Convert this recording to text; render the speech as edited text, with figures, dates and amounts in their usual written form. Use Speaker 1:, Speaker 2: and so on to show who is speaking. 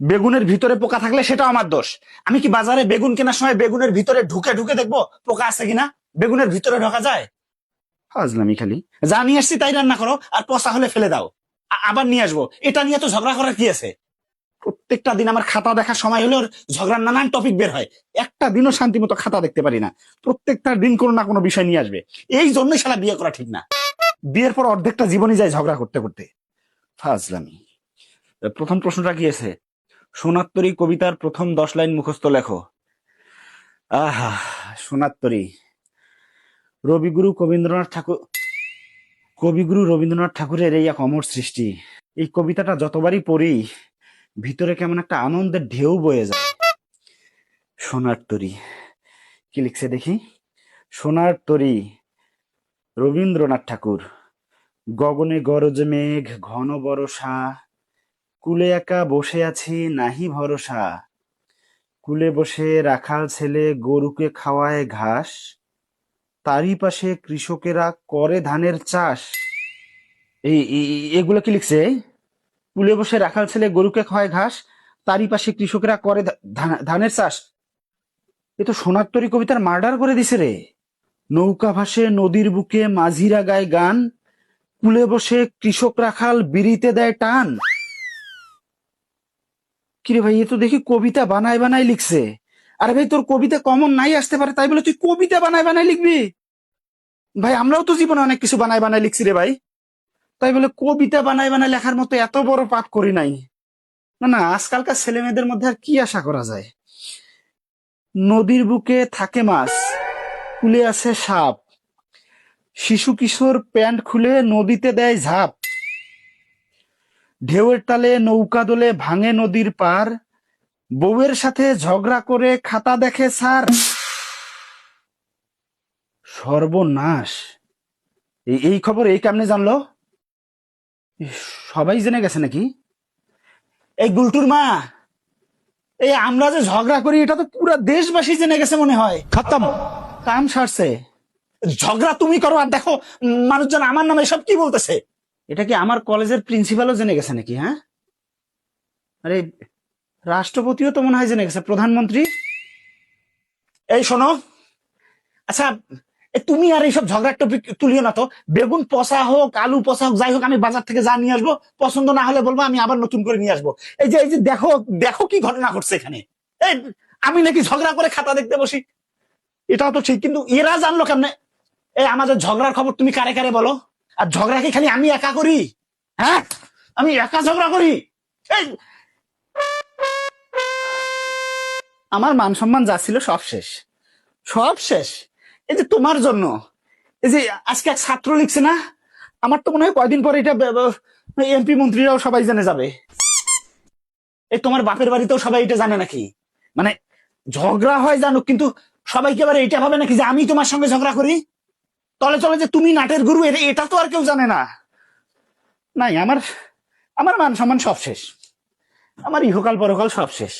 Speaker 1: বেগুনের ভিতরে পোকা থাকলে সেটা আমার দোষ। আমি কি বাজারে বেগুন কেনার সময় বেগুনের ভিতরে ঢুকে ঢুকে দেখবো পোকা আছে কিনা? বেগুনের ভিতরে ঢোকা যায়? ফাজলামি খালি। যা নিয়ে আসছি তাই রান্না করো, আর পচা হলে ফেলে দাও। আবার নিয়ে আসবো, এটা নিয়ে তো ঝগড়া করার কি আছে? প্রত্যেকটা দিন আমার খাতা দেখার সময় হলে ওর ঝগড়ার নানান টপিক বের হয়। একটা দিনও শান্তি মতো খাতা দেখতে পারি না। প্রত্যেকটা দিন কোনো না কোনো বিষয় নিয়ে আসবে। এই জন্যই শালা বিয়ে করা ঠিক না। বিয়ের পর অর্ধেকটা জীবনই যায় ঝগড়া করতে করতে। ফাজলামি। প্রথম প্রশ্নটা কি আছে? সোনাত্তরী কবিতার প্রথম 10 লাইন মুখস্থ লেখো। আহা, সোনাত্তরী। কবিগুরু রবীন্দ্রনাথ ঠাকুরের এই এক অমর সৃষ্টি। এই কবিতাটা যতবারই পড়ি ভিতরে কেমন একটা আনন্দের ঢেউ বয়ে যায়। সোনার তরী, কি লিখছে দেখি? সোনার তরী, রবীন্দ্রনাথ ঠাকুর। গগনে গরজ মেঘ ঘন বরষা, কুলে একা বসে আছি নাহি ভরসা, কুলে বসে রাখাল ছেলে গরুকে খাওয়ায় ঘাস, তারই পাশে কৃষকেরা করে ধানের চাষ। এগুলো কি লিখছে? কুলে বসে রাখাল ছেলে গরুকে খাওয়ায় ঘাস, তারই পাশে কৃষকেরা করে ধানের চাষ। এ তো সোনার কবিতার মার্ডার করে দিছে রে। নৌকা ভাসে নদীর বুকে মাঝিরা গায় গান, কুলে বসে কৃষক রাখাল বিড়িতে দেয় টান। কিরে ভাই, এ তো দেখি কবিতা বানায় বানায় লিখছে। আরে ভাই, তোর কবিতা কমন নাই আসতে পারে তাই বলে তুই কবিতা বানায় বানায় লিখবি? ভাই, আমরাও তো জীবনে অনেক কিছু বানায় বানায় লিখছি রে ভাই। তাই বলে কবিতা বানায় বানায় লেখার মতো এত বড় পাপ করি নাই। না না, আজকালকার ছেলে মেয়েদের মধ্যে আর কি আশা করা যায়? নদীর বুকে থাকে মাছ, কুলে আছে সাপ, শিশু কিশোর প্যান্ট খুলে নদীতে দেয় ঝাঁপ, ঢেউয়ের তালে নৌকা দোলে ভাঙে নদীর পার, বউয়ের সাথে ঝগড়া করে খাতা দেখে স্যার। সর্বনাশ! এই খবর এই কেমনে জানলো? ইস, সবাই জেনে গেছে নাকি? এই গুলটুর মা, এই আমরা যে ঝগড়া করি এটা তো পুরো দেশবাসী জেনে গেছে মনে হয়। খতম, কাম সারছে। ঝগড়া তুমি করো আর দেখো মানুষজন আমার নামে সব কি বলতেছে। এটা কি আমার কলেজের প্রিন্সিপালও জেনে গেছে নাকি? হ্যাঁ, আরে রাষ্ট্রপতিও তো মনে হয় জেনে গেছে, প্রধানমন্ত্রী। এই শোনো, আচ্ছা, তুমি আর এইসব ঝগড়ার টপিক তুলিও না তো। বেগুন পচা হোক আলু পচা হোক যাই হোক, আমি বাজার থেকে যা নিয়ে আসবো, পছন্দ না হলে বলবো, আমি আবার নতুন করে নিয়ে আসবো। এই যে দেখো দেখো কি ঘটনা ঘটছে এখানে। এই, আমি নাকি ঝগড়া করে খাতা দেখতে বসি? এটাও তো ঠিক, কিন্তু এরা জানলো কেমনে? এই আমাদের ঝগড়ার খবর তুমি কারে কারে বলো? আর ঝগড়া কি খালি আমি একা করি? হ্যাঁ, আমি একা ঝগড়া করি? এই, আমার মান সম্মান যা ছিল সব শেষ, সব শেষ। এই যে তোমার জন্য, এই যে আজকে এক ছাত্র লিখছে না, আমার তো মনে হয় কয়দিন পরে এটা এমপি মন্ত্রীরাও সবাই জেনে যাবে। এই তোমার বাপের বাড়িতেও সবাই এটা জানে নাকি? মানে ঝগড়া হয় জানুক, কিন্তু সবাইকে এবার এটা ভাবে নাকি যে আমি তোমার সঙ্গে ঝগড়া করি? তলে তলে যে তুমি নাটের গুরু, এটা তো আর কেউ জানে না। নাই, আমার আমার মান সম্মান সব শেষ, আমার ইহকাল পরকাল সব শেষ।